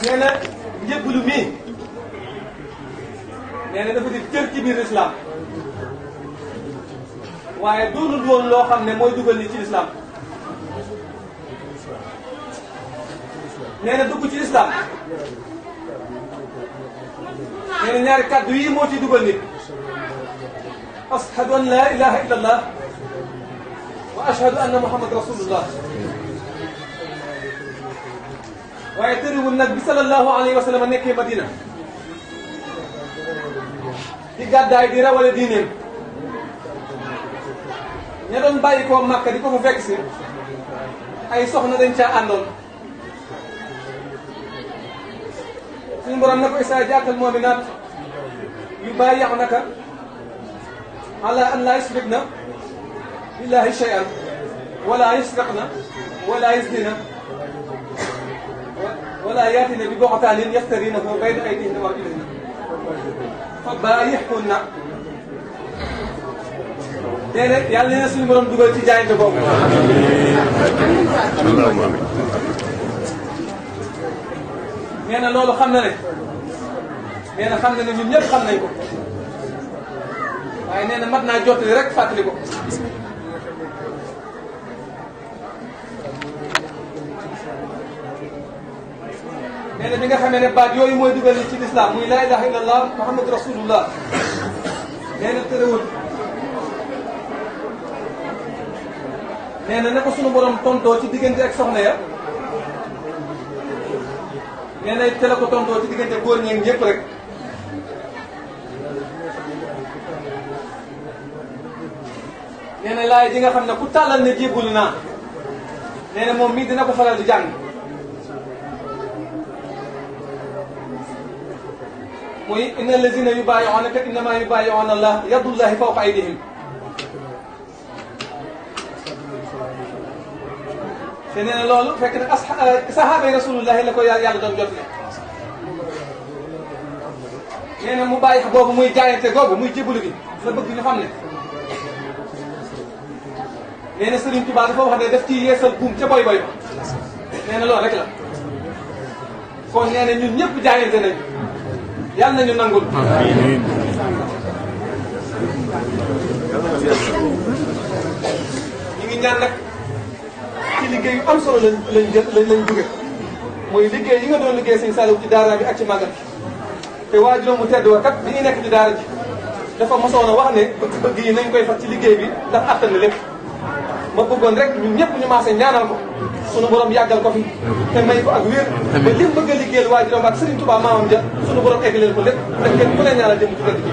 nee na njébbalu mii nee na dafa di cër ci biir islam waaye doonul woon loo xam ne mooy dugal ni ci islam nee na dugg ci islam nee na ñaari kàddu yii moo ciy dugal nit ashhadu an la ilaha illa allah wa ashhadu anna muhammad rasulullah waaye tëriwul nag bi sallallahu alayhi wa sallam nekkee Madina di gàddaay di rawale diineem ña doon bàyyi koo Makka di ko fa fekk si ay soxna dañ caa àndoon suñu borom na ko isaa jaatal mu'minaat yubaayi'naka ala an laa yushrikna billahi shay'an wala yusriqna wala yaznina wala yaatina bi buhtaanin yaftarinahu bayna aydihinna wa arjulihinna fa baayi'hunna déedéet yàlla na suñu borom dugal ci jaayante boobu. nee na loolu xam na ne nee na xam na ne ñun ñëpp xam nañ ko waaye nee na mat naa jottali rek fàttali ko. nee na bi nga xamee ne baat yooyu mooy dugal ci lislaam muy laa ilaha illallah muhammadu rasulullah nee na tërëwul. nee na ne ko sunu borom tontoo ci diggante ak soxna ya nee na te la ko tontoo ci diggante góor ñeeg ñëpp rek nee na laay ji nga xam ne ku tàllal ne jébbul naa nee na moom mii dina ko faral di jàng muy inna allazina yubaayi'unaka innama yubaayi'una allah yadullahi fawqa aydihim te nee na loolu fekk na sahaaba yi rasulullahi la ko yàlla doon jot ne nee na mu bàyyi boobu muy jaayante googu muy jébbalu gi la bëgg ñu xam ne nee na Serigne Touba dafa wax ne daf ci yeesal buum ca boy boy ba nee na loolu rek la kon nee na ñun ñëpp jaayante nañ yàlla nañu nangul amiin ñu ngi ñaan nag ci liggéey yu am solo lañ jóge mooy liggéey yi nga doon liggéey sëñ Saliou ci daara bi ak ci màggal te waajuram mu tedd wa kat bi ñu nekk ci daara ji dafa mosoon a wax ne bëgg yi nañ koy fat ci liggéey bi ndax attan na lépp ma bëggoon rek ñun ñëpp ñu maase ñaanal ko sunu borom yàggal ko fi te may ko ak wér ba lim bëgg a liggéeyal waajuram ak Serigne Touba maamam ja sunu borom eggaleel ko lépp ndax kenn ku ne ñaanal jëm ci tedd gi